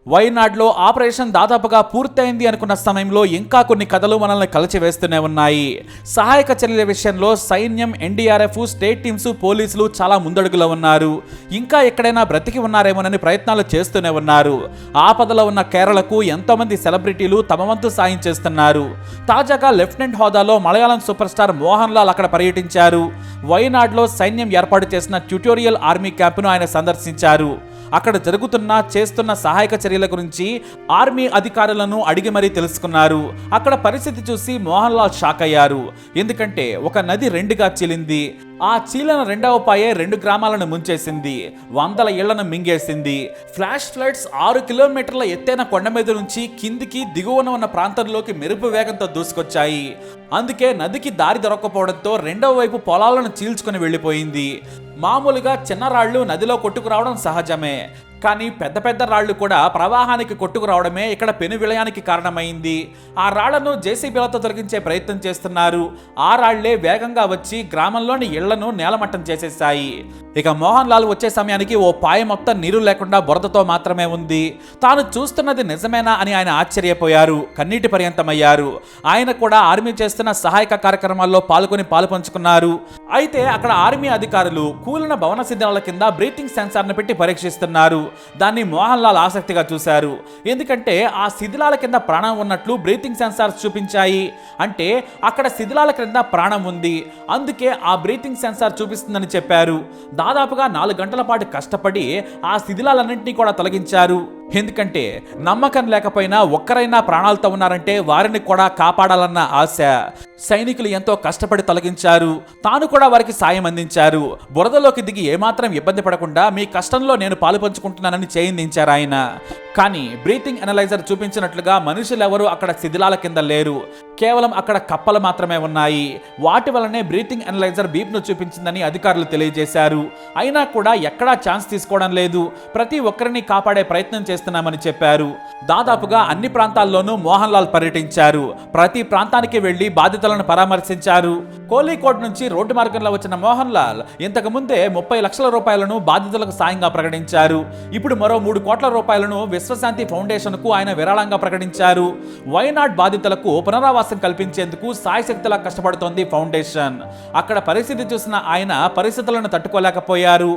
వైనాడ్లో operation దాదాపుగా పూర్తయింది అనుకున్న సమయంలో ఇంకా కొన్ని కథలు మనల్ని కలిచివేస్తూనే ఉన్నాయి. సహాయక చర్యల విషయంలో సైన్యం, ఎన్డీఆర్ఎఫ్, స్టేట్ టీమ్స్, పోలీసులు చాలా ముందడుగులో ఉన్నారు. ఇంకా ఎక్కడైనా బ్రతికి ఉన్నారేమోనని ప్రయత్నాలు చేస్తూనే ఉన్నారు. ఆపదలో ఉన్న కేరళకు ఎంతో మంది సెలబ్రిటీలు తమ వంతు సాయం చేస్తున్నారు. తాజాగా లెఫ్టినెంట్ హోదాలో మలయాళం సూపర్ స్టార్ మోహన్ లాల్ అక్కడ పర్యటించారు. వైనాడ్లో సైన్యం ఏర్పాటు చేసిన ట్యుటోరియల్ ఆర్మీ క్యాంపును ఆయన సందర్శించారు. అక్కడ చేస్తున్న సహాయక చర్యల గురించి ఆర్మీ అధికారులను అడిగి మరీ తెలుసుకున్నారు. అక్కడ పరిస్థితి చూసి మోహన్ లాల్ షాక్ అయ్యారు. ఎందుకంటే ఒక నది రెండుగా చీలింది. ఆ చీలన రెండవ పాయే 2 గ్రామాలను ముంచేసింది. 100 ఇళ్లను మింగేసింది. ఫ్లాష్ ఫ్లడ్స్ 6 కిలోమీటర్ల ఎత్తైన కొండ మీద నుంచి కిందికి దిగువన ఉన్న ప్రాంతంలోకి మెరుపు వేగంతో దూసుకొచ్చాయి. అందుకే నదికి దారి దొరక్కపోవడంతో రెండవ వైపు పొలాలను చీల్చుకుని వెళ్ళిపోయింది. మామూలుగా చిన్న రాళ్లు నదిలో కొట్టుకురావడం సహజమే, కానీ పెద్ద పెద్ద రాళ్లు కూడా ప్రవాహానికి కొట్టుకురావడమే ఇక్కడ పెను విలయానికి కారణమైంది. ఆ రాళ్లను జేసీబీలతో తొలగించే ప్రయత్నం చేస్తున్నారు. ఆ రాళ్లే వేగంగా వచ్చి గ్రామంలోని ఇళ్లను నేలమట్టం చేసేశాయి. ఇక మోహన్ లాల్ వచ్చే సమయానికి ఓ పాయ మొత్తం నీరు లేకుండా బురదతో మాత్రమే ఉంది. తాను చూస్తున్నది నిజమేనా అని ఆయన ఆశ్చర్యపోయారు, కన్నీటి పర్యంతమయ్యారు. ఆయన కూడా ఆర్మీ చేస్తున్న సహాయక కార్యక్రమాల్లో పాలు పంచుకున్నారు. అయితే అక్కడ ఆర్మీ అధికారులు కూలిన భవన శిథిలాల కింద బ్రీతింగ్ సెన్సార్ను పెట్టి పరీక్షిస్తున్నారు. దాన్ని మోహన్ లాల్ ఆసక్తిగా చూశారు. ఎందుకంటే ఆ శిథిలాల కింద ప్రాణం ఉన్నట్లు బ్రీతింగ్ సెన్సార్స్ చూపించాయి. అంటే అక్కడ శిథిలాల కింద ప్రాణం ఉంది, అందుకే ఆ బ్రీతింగ్ సెన్సార్ చూపిస్తుందని చెప్పారు. దాదాపుగా 4 గంటల పాటు కష్టపడి ఆ శిథిలాలన్నింటినీ కూడా తొలగించారు. ఎందుకంటే నమ్మకం లేకపోయినా ఒక్కరైనా ప్రాణాలతో ఉన్నారంటే వారిని కూడా కాపాడాలన్న ఆశ. సైనికులు ఎంతో కష్టపడి తొలగించారు. తాను కూడా వారికి సాయం అందించారు. బురదలోకి దిగి ఏమాత్రం ఇబ్బంది పడకుండా మీ కష్టంలో నేను పాలు పంచుకుంటున్నానని చేయించారు ఆయన. కానీ బ్రీతింగ్ అనలైజర్ చూపించినట్లుగా మనుషులెవరూ అక్కడ శిథిలాల కింద లేరు. కేవలం అక్కడ కప్పలు మాత్రమే ఉన్నాయి. వాటి వల్లనే బ్రీతింగ్ అనలైజర్ బీప్ను చూపించిందని అధికారులు తెలియజేశారు. అయినా కూడా ఎక్కడా ఛాన్స్ తీసుకోవడం లేదు. ప్రతి ఒక్కరిని కాపాడే ప్రయత్నం చేస్తున్నామని చెప్పారు. దాదాపుగా అన్ని ప్రాంతాల్లోనూ మోహన్ లాల్ పర్యటించారు. ప్రతి ప్రాంతానికి వెళ్లి బాధితులను పరామర్శించారు. కోలీకోట్ నుంచి రోడ్డు మార్గంలో వచ్చిన మోహన్ లాల్ ఇంతకు ముందే 30 లక్షల రూపాయలను బాధితులకు సాయంగా ప్రకటించారు. ఇప్పుడు మరో 3 కోట్ల రూపాయలను విశ్వశాంతి ఫౌండేషన్ కు ఆయన విరాళంగా ప్రకటించారు. వైనాడ్ బాధితులకు పునరావాసం కల్పించేందుకు సాయశక్తిలా కష్టపడుతోంది ఫౌండేషన్. అక్కడ పరిస్థితి చూసిన ఆయన పరిస్థితులను తట్టుకోలేకపోయారు.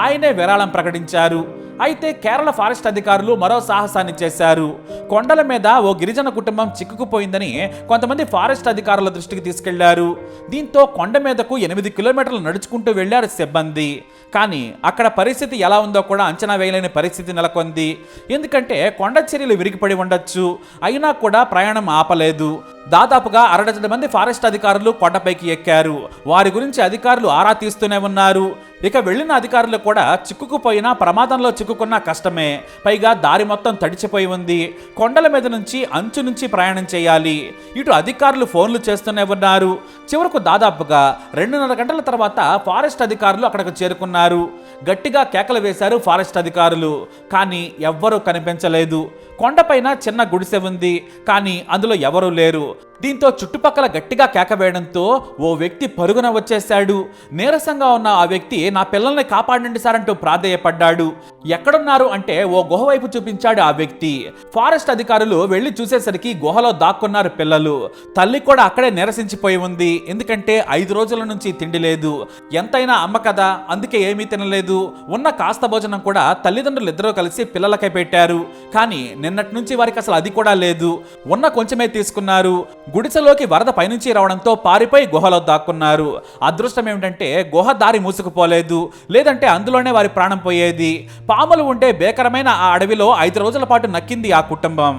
ఆయనే విరాళం ప్రకటించారు. అయితే కేరళ ఫారెస్ట్ అధికారులు మరో సాహసాన్ని చేశారు. కొండల మీద ఓ గిరిజన కుటుంబం చిక్కుకుపోయిందని కొంతమంది ఫారెస్ట్ అధికారుల దృష్టికి తీసుకెళ్లారు. దీంతో కొండ మీదకు 8 కిలోమీటర్లు నడుచుకుంటూ వెళ్లారు సిబ్బంది. కానీ అక్కడ పరిస్థితి ఎలా ఉందో కూడా అంచనా వేయలేని పరిస్థితి నెలకొంది. ఎందుకంటే కొండ చర్యలు విరిగిపడి ఉండొచ్చు, అయినా కూడా ప్రయాణం ఆపలేదు. దాదాపుగా 60 మంది ఫారెస్ట్ అధికారులు కొండపైకి ఎక్కారు. వారి గురించి అధికారులు ఆరా తీస్తూనే ఉన్నారు. ఇక వెళ్లిన అధికారులు కూడా చిక్కుకుపోయినా ప్రమాదంలో చిక్కుకున్నా కష్టమే. పైగా దారి మొత్తం తడిచిపోయి ఉంది. కొండల మీద నుంచి అంచు నుంచి ప్రయాణం చేయాలి. ఇటు అధికారులు ఫోన్లు చేస్తూనే ఉన్నారు. చివరకు దాదాపుగా 2.5 గంటల తర్వాత ఫారెస్ట్ అధికారులు అక్కడికి చేరుకున్నారు. గట్టిగా కేకలు వేశారు ఫారెస్ట్ అధికారులు, కానీ ఎవ్వరూ కనిపించలేదు. కొండపైన చిన్న గుడిసె ఉంది, కానీ అందులో ఎవరూ లేరు. దీంతో చుట్టుపక్కల గట్టిగా కేక వేయడంతో ఓ వ్యక్తి పరుగున వచ్చేశాడు. నీరసంగా ఉన్న ఆ వ్యక్తి నా పిల్లల్ని కాపాడండి సార్ అంటూ ప్రాధేయపడ్డాడు. ఎక్కడున్నారు అంటే ఓ గుహ వైపు చూపించాడు ఆ వ్యక్తి. ఫారెస్ట్ అధికారులు వెళ్లి చూసేసరికి గుహలో దాక్కున్నారు పిల్లలు. తల్లి కూడా అక్కడే నీరసించిపోయి ఉంది. ఎందుకంటే 5 రోజుల నుంచి తిండి లేదు. ఎంతైనా అమ్మ కదా, అందుకే ఏమీ తినలేదు. ఉన్న కాస్త భోజనం కూడా తల్లిదండ్రులు ఇద్దరూ కలిసి పిల్లలకై పెట్టారు. కానీ నిన్నటి నుంచి వారికి అసలు అది కూడా లేదు. ఉన్న కొంచెమే తీసుకున్నారు. గుడిసెలోకి వరద పైనుంచి రావడంతో పారిపోయి గుహలో దాక్కున్నారు. అదృష్టం ఏమిటంటే గుహ దారి మూసుకుపోలేదు, లేదంటే అందులోనే వారి ప్రాణం పోయేది. పాములు ఉండే భీకరమైన ఆ అడవిలో 5 రోజుల పాటు నక్కింది ఆ కుటుంబం.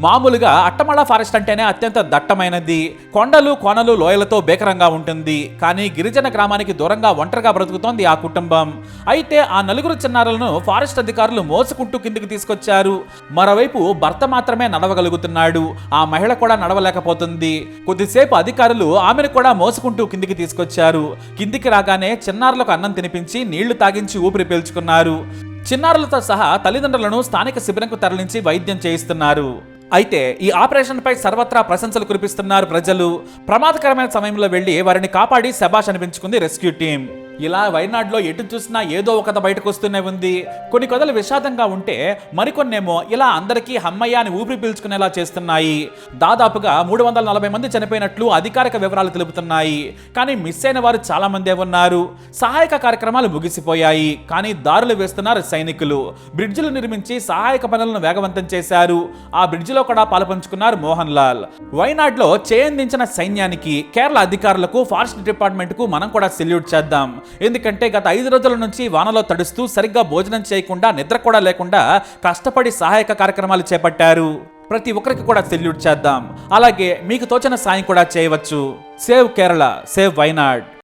మామూలుగా అట్టమళ ఫారెస్ట్ అంటేనే అత్యంత దట్టమైనది. కొండలు, కోనలు, లోయలతో భీకరంగా ఉంటుంది. కానీ గిరిజన గ్రామానికి దూరంగా ఒంటరిగా బ్రతుకుతోంది ఆ కుటుంబం. అయితే ఆ 4 చిన్నారులను ఫారెస్ట్ అధికారులు మోసుకుంటూ కిందికి తీసుకొచ్చారు. మరోవైపు భర్త మాత్రమే నడవగలుగుతున్నాడు. ఆ మహిళ కూడా నడవలేకపోతుంది. కొద్దిసేపు అధికారులు ఆమెను కూడా మోసుకుంటూ కిందికి తీసుకొచ్చారు. కిందికి రాగానే చిన్నారులకు అన్నం తినిపించి నీళ్లు తాగించి ఊపిరి పీల్చుకున్నారు. చిన్నారులతో సహా తల్లిదండ్రులను స్థానిక శిబిరంకు తరలించి వైద్యం చేయిస్తున్నారు. అయితే ఈ ఆపరేషన్ పై సర్వత్రా ప్రశంసలు కురిపిస్తున్నారు ప్రజలు. ప్రమాదకరమైన సమయంలో వెళ్లి వారిని కాపాడి శభాష్ అనిపించుకుంది రెస్క్యూ టీం. ఇలా వైనాడ్లో ఎటు చూసినా ఏదో ఒక కథ బయటకు వస్తూనే ఉంది. కొన్ని కథలు విషాదంగా ఉంటే మరికొన్నేమో ఇలా అందరికీ హమ్మయ్య అని ఊపిరి పీల్చుకునేలా చేస్తున్నాయి. దాదాపుగా 340 మంది చనిపోయినట్లు అధికారిక వివరాలు తెలుపుతున్నాయి. కానీ మిస్ అయిన వారు చాలా మందే ఉన్నారు. సహాయక కార్యక్రమాలు ముగిసిపోయాయి, కానీ దారులు వేస్తున్నారు సైనికులు. బ్రిడ్జిలు నిర్మించి సహాయక పనులను వేగవంతం చేశారు. ఆ బ్రిడ్జిలో కూడా పాలుపంచుకున్నారు మోహన్ లాల్. వైనాడ్లో చేయందించిన సైన్యానికి, కేరళ అధికారులకు, ఫారెస్ట్ డిపార్ట్మెంట్ కు మనం కూడా సెల్యూట్ చేద్దాం. ఎందుకంటే గత 5 రోజుల నుంచి వానలో తడుస్తూ సరిగ్గా భోజనం చేయకుండా, నిద్ర కూడా లేకుండా కష్టపడి సహాయక కార్యక్రమాలు చేపట్టారు. ప్రతి ఒక్కరికి కూడా సెల్యూట్ చేద్దాం. అలాగే మీకు తోచిన సాయం కూడా చేయవచ్చు. Save Kerala, save Wayanad.